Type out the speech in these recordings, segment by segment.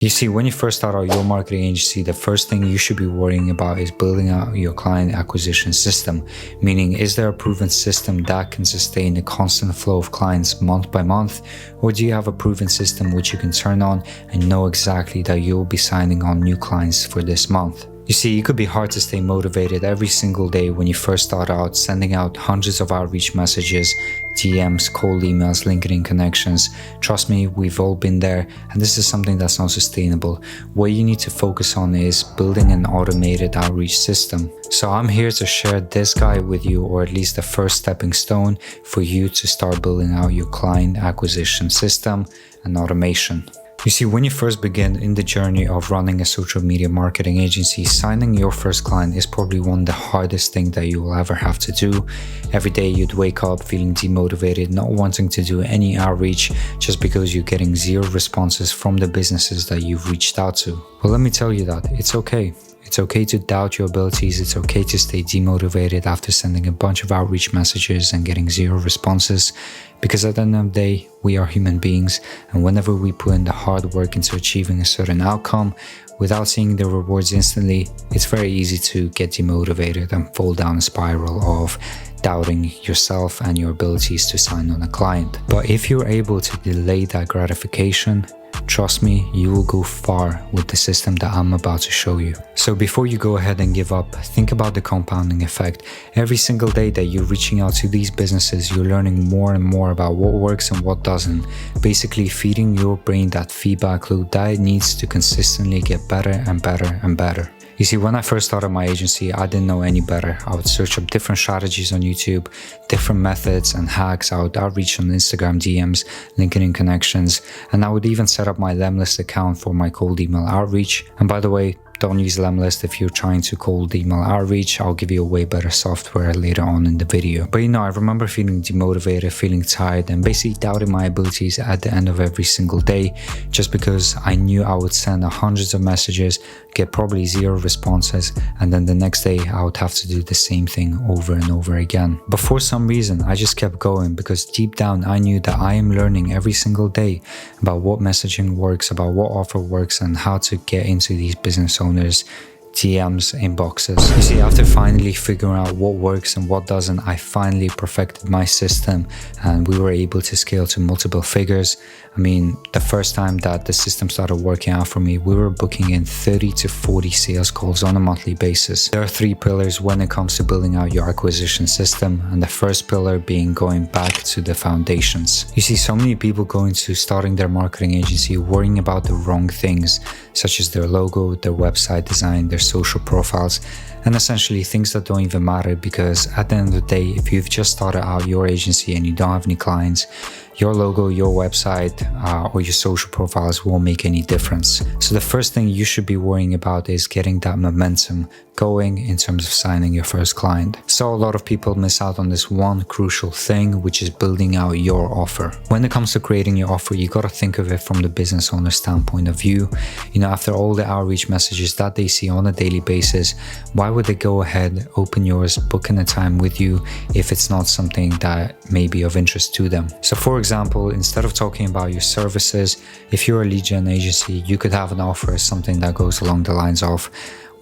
You see, when you first start out your marketing agency, the first thing you should be worrying about is building out your client acquisition system. Meaning, is there a proven system that can sustain a constant flow of clients month by month? Or do you have a proven system which you can turn on and know exactly that you'll be signing on new clients for this month? You see, it could be hard to stay motivated every single day when you first start out, sending out hundreds of outreach messages, DMs, cold emails, LinkedIn connections. Trust me, we've all been there, and this is something that's not sustainable. What you need to focus on is building an automated outreach system. So I'm here to share this guide with you, or at least the first stepping stone for you to start building out your client acquisition system and automation. You see, when you first begin in the journey of running a social media marketing agency, signing your first client is probably one of the hardest things that you will ever have to do. Every day you'd wake up feeling demotivated, not wanting to do any outreach just because you're getting zero responses from the businesses that you've reached out to. Well, let me tell you that it's okay. It's okay to doubt your abilities. It's okay to stay demotivated after sending a bunch of outreach messages and getting zero responses, because at the end of the day, we are human beings, and whenever we put in the hard work into achieving a certain outcome without seeing the rewards instantly, it's very easy to get demotivated and fall down a spiral of doubting yourself and your abilities to sign on a client. But if you're able to delay that gratification, trust me, you will go far with the system that I'm about to show you. So before you go ahead and give up, think about the compounding effect. Every single day that you're reaching out to these businesses, you're learning more and more about what works and what doesn't. Basically feeding your brain that feedback loop that it needs to consistently get better and better and better. You see, when I first started my agency, I didn't know any better. I would search up different strategies on YouTube, different methods and hacks. I would outreach on Instagram DMs, LinkedIn connections, and I would even set up my Lemlist account for my cold email outreach. And by the way, don't use Lemlist if you're trying to cold email outreach. I'll give you a way better software later on in the video. But I remember feeling demotivated, feeling tired, and basically doubting my abilities at the end of every single day, just because I knew I would send hundreds of messages, get probably zero responses, and then the next day I would have to do the same thing over and over again. But for some reason, I just kept going, because deep down I knew that I am learning every single day about what messaging works, about what offer works, and how to get into these business owners' DMs inboxes. You see, after finally figuring out what works and what doesn't, I finally perfected my system and we were able to scale to multiple figures. I mean, the first time that the system started working out for me, we were booking in 30 to 40 sales calls on a monthly basis. There are 3 pillars when it comes to building out your acquisition system, and the first pillar being going back to the foundations. You see, so many people go into starting their marketing agency worrying about the wrong things, such as their logo, their website design, their social profiles, and essentially things that don't even matter, because at the end of the day, if you've just started out your agency and you don't have any clients, your logo, your website, or your social profiles won't make any difference. So the first thing you should be worrying about is getting that momentum going in terms of signing your first client. So a lot of people miss out on this one crucial thing, which is building out your offer. When it comes to creating your offer, you got to think of it from the business owner standpoint of view. After all the outreach messages that they see on a daily basis, why would they go ahead, open yours, book in a time with you if it's not something that may be of interest to them? So for example, instead of talking about your services, if you're a lead gen agency, you could have an offer, something that goes along the lines of,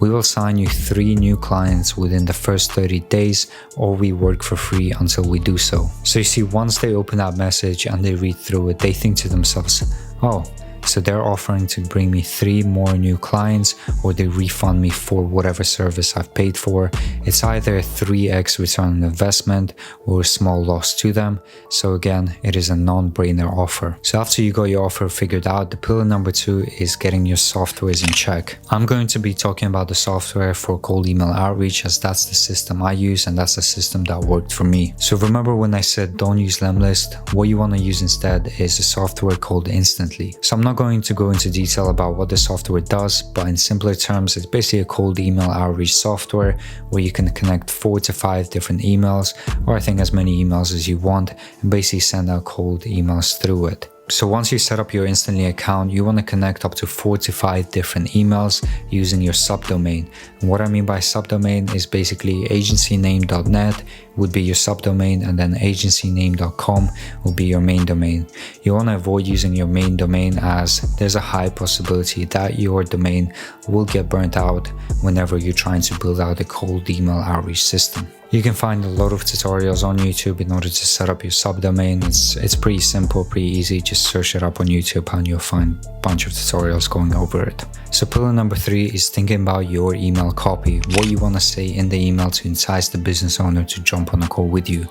we will sign you 3 new clients within the first 30 days, or we work for free until we do so. So you see, once they open that message and they read through it, they think to themselves, oh, so they're offering to bring me 3 more new clients, or they refund me for whatever service I've paid for. It's either a 3x return on investment or a small loss to them. So again, it is a non-brainer offer. So after you got your offer figured out, the pillar number 2 is getting your softwares in check. I'm going to be talking about the software for cold email outreach, as that's the system I use and that's the system that worked for me. So remember when I said don't use Lemlist, what you want to use instead is a software called Instantly. So I'm not going to go into detail about what the software does, but in simpler terms, it's basically a cold email outreach software where you can connect 4 to 5 different emails, or I think as many emails as you want, and basically send out cold emails through it. So once you set up your Instantly account, you want to connect up to 4 to 5 different emails using your subdomain. And what I mean by subdomain is basically agencyname.net, would be your subdomain, and then agencyname.com will be your main domain. You want to avoid using your main domain as there's a high possibility that your domain will get burnt out whenever you're trying to build out a cold email outreach system. You can find a lot of tutorials on YouTube in order to set up your subdomain. It's pretty simple, pretty easy. Just search it up on YouTube and you'll find a bunch of tutorials going over it. So pillar number 3 is thinking about your email copy, what you want to say in the email to entice the business owner to jump on a call with you.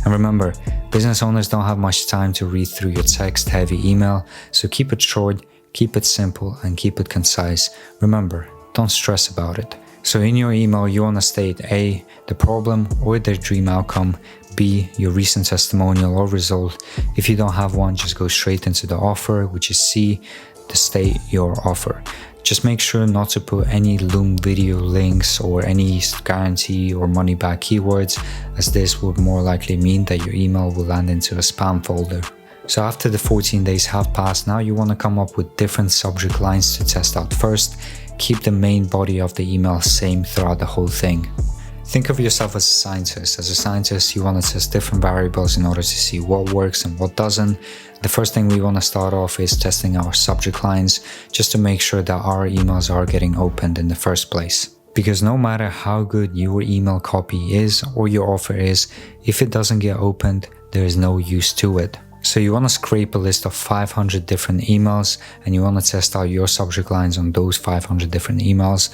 And remember, business owners don't have much time to read through your text-heavy email, so keep it short, keep it simple, and keep it concise. Remember, don't stress about it. So in your email, you want to state A, the problem or the dream outcome, B, your recent testimonial or result. If you don't have one, just go straight into the offer, which is C, to state your offer. Just make sure not to put any Loom video links or any guarantee or money back keywords, as this would more likely mean that your email will land into a spam folder. So after the 14 days have passed, now you want to come up with different subject lines to test out first. Keep the main body of the email same throughout the whole thing. Think of yourself as a scientist. As a scientist, you want to test different variables in order to see what works and what doesn't. The first thing we want to start off is testing our subject lines, just to make sure that our emails are getting opened in the first place. Because no matter how good your email copy is or your offer is, if it doesn't get opened, there is no use to it. So you want to scrape a list of 500 different emails, and you want to test out your subject lines on those 500 different emails.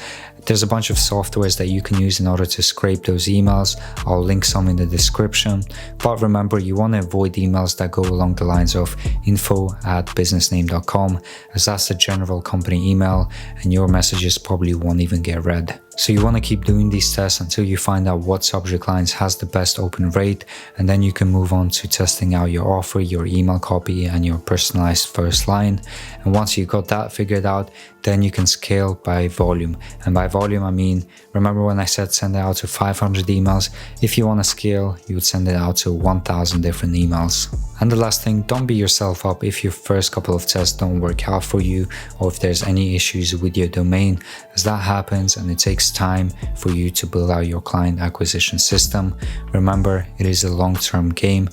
There's a bunch of softwares that you can use in order to scrape those emails. I'll link some in the description. But remember, you want to avoid emails that go along the lines of info@businessname.com, as that's the general company email and your messages probably won't even get read. So you want to keep doing these tests until you find out what subject lines has the best open rate, and then you can move on to testing out your offer, your email copy, and your personalized first line. And once you got that figured out, then you can scale by volume. And by volume, I mean, remember when I said send it out to 500 emails? If you want to scale, you would send it out to 1,000 different emails. And the last thing, don't beat yourself up if your first couple of tests don't work out for you, or if there's any issues with your domain, as that happens and it takes time for you to build out your client acquisition system. Remember, it is a long-term game.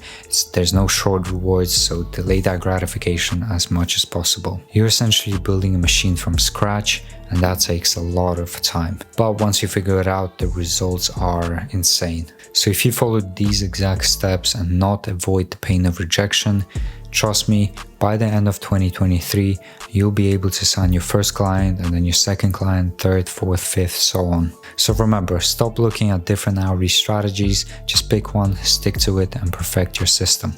There's no short rewards, so delay that gratification as much as possible. You're essentially building a machine from scratch, and that takes a lot of time. But once you figure it out, the results are insane. So if you follow these exact steps and not avoid the pain of rejection, trust me, by the end of 2023, you'll be able to sign your first client, and then your second client, third, fourth, fifth, so on. So remember, stop looking at different outreach strategies, just pick one, stick to it, and perfect your system.